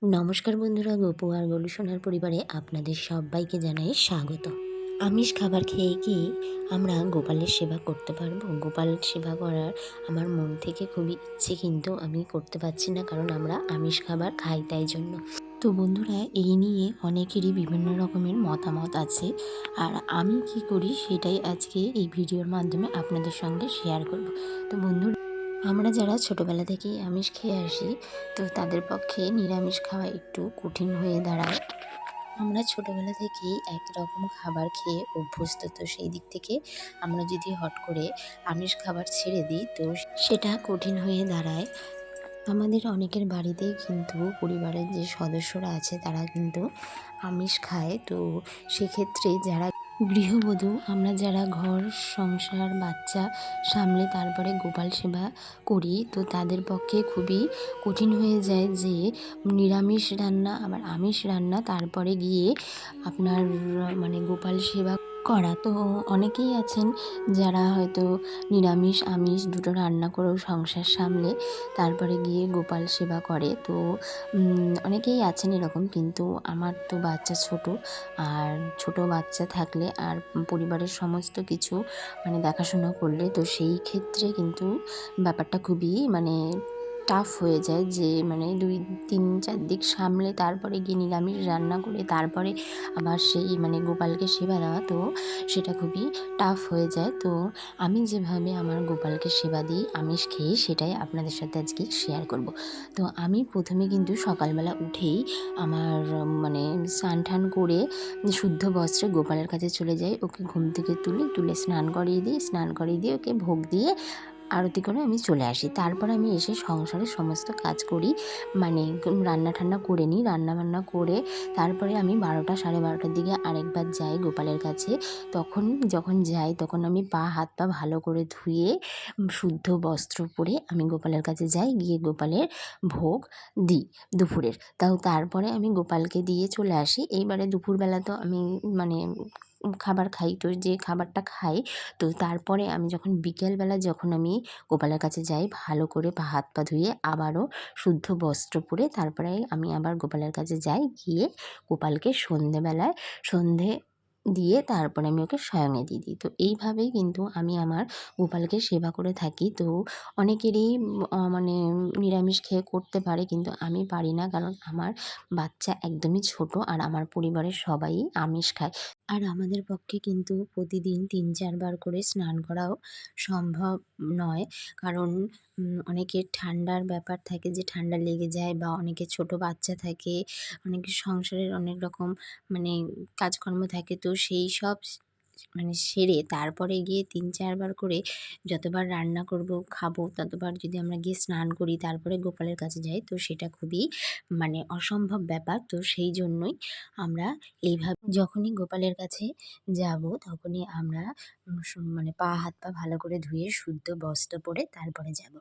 নমস্কার বন্ধুরা, গপু আর গোলু সোনার পরিবারে আপনাদের সবাইকে জানাই স্বাগত। আমিষ খাবার খেয়ে কি আমরা গোপালের সেবা করতে পারবো? গোপালের সেবা করার আমার মন থেকে খুবই ইচ্ছে, কিন্তু আমি করতে পারছি না, কারণ আমরা আমিষ খাবার খাই তাই জন্য। তো বন্ধুরা, এই নিয়ে অনেকেরই বিভিন্ন রকমের মতামত আছে, আর আমি কি করি সেটাই আজকে এই ভিডিওর মাধ্যমে আপনাদের সঙ্গে শেয়ার করব। তো বন্ধুরা, আমরা যারা ছোটোবেলা থেকেই আমিষ খেয়ে আসি, তো তাদের পক্ষে নিরামিষ খাওয়া একটু কঠিন হয়ে দাঁড়ায়। আমরা ছোটোবেলা থেকেই একই রকম খাবার খেয়ে অভ্যস্ত, তো সেই দিক থেকে আমরা যদি হট করে আমিষ খাবার ছেড়ে দিই, তো সেটা কঠিন হয়ে দাঁড়ায়। আমাদের অনেকের বাড়িতেই কিন্তু পরিবারের যে সদস্যরা আছে তারা কিন্তু আমিষ খায়। তো সেক্ষেত্রে যারা গৃহবধূ, আমরা যারা ঘর সংসার বাচ্চা সামলে তারপরে গোপাল সেবা করি, তো তাদের পক্ষে খুবই কঠিন হয়ে যায় যে নিরামিষ রান্না আবার আমিষ রান্না, তারপরে গিয়ে আপনার মানে গোপাল সেবা করা। তো অনেকেই আছেন যারা হয়তো নিরামিষ আমিষ দুটো রান্না করেও সংসার সামলে তারপরে গিয়ে গোপাল সেবা করে। তো অনেকেই আছেন এরকম, কিন্তু আমার তো বাচ্চা ছোট, আর ছোট বাচ্চা থাকলে আর পরিবারের সমস্ত কিছু দেখাশোনা করলে, তো সেই ক্ষেত্রে কিন্তু ব্যাপারটা খুবই টাফ হয়ে যায় যে 2-3-4 দিক সামলে তারপরে গিয়ে নিরামিষ রান্না করে তারপরে আবার সেই গোপালকে সেবা দেওয়া, তো সেটা খুবই টাফ হয়ে যায়। তো আমি যেভাবে আমার গোপালকে সেবা দিই আমিষ খেয়ে, সেটাই আপনাদের সাথে আজকে শেয়ার করব। তো আমি প্রথমে কিন্তু সকালবেলা উঠেই আমার স্নান টান করে শুদ্ধ বস্ত্রে গোপালের কাছে চলে যাই। ওকে ঘুম থেকে তুলে স্নান করিয়ে দিই, স্নান করিয়ে দিয়ে ওকে ভোগ দিয়ে আরতি করে আমি চলে আসি। তারপর আমি এসে সংসারের সমস্ত কাজ করি, রান্না ঠান্না করে নিই। রান্নাবান্না করে তারপরে আমি 12টা 12:30টার দিকে আরেকবার যাই গোপালের কাছে। যখন যাই তখন আমি হাত পা ভালো করে ধুয়ে শুদ্ধ বস্ত্র পরে আমি গোপালের কাছে যাই, গিয়ে গোপালের ভোগ দিই দুপুরের। তারপরে আমি গোপালকে দিয়ে চলে আসি। এইবারে দুপুরবেলা তো আমি খাবার খাই, তো যে খাবারটা খাই, তো তারপরে আমি যখন বিকেলবেলা যখন আমি গোপালের কাছে যাই, ভালো করে হাত পা ধুয়ে আবারও শুদ্ধ বস্ত্র পরে তারপরে আমি আবার গোপালের কাছে যাই, গিয়ে গোপালকে সন্ধে দিয়ে তারপরে আমি ওকে শয়নে দিয়ে দিই। তো এইভাবেই কিন্তু আমি আমার গোপালকে সেবা করে থাকি। তো অনেকেরই নিরামিষ খেয়ে করতে পারে, কিন্তু আমি পারি না, কারণ আমার বাচ্চা একদমই ছোট আর আমার পরিবারের সবাই আমিষ খায়। আর আমাদের পক্ষে কিন্তু প্রতিদিন 3-4 বার করে স্নান করাও সম্ভব নয়, কারণ অনেকের ঠান্ডার ব্যাপার থাকে, যে ঠান্ডা লেগে যায়, বা অনেকের ছোট বাচ্চা থাকে, অনেকের সংসারের অনেক রকম কাজকর্ম থাকে। তো সেই সব সেরে তারপরে গিয়ে 3-4 বার করে যতবার রান্না করব খাবো ততবার যদি আমরা গিয়ে স্নান করি তারপরে গোপালের কাছে যাই, তো সেটা খুবই অসম্ভব ব্যাপার। তো সেই জন্যই আমরা এইভাবে যখনই গোপালের কাছে যাব তখনই আমরা হাত পা ভালো করে ধুয়ে শুদ্ধ বস্ত্র পরে তারপরে যাব।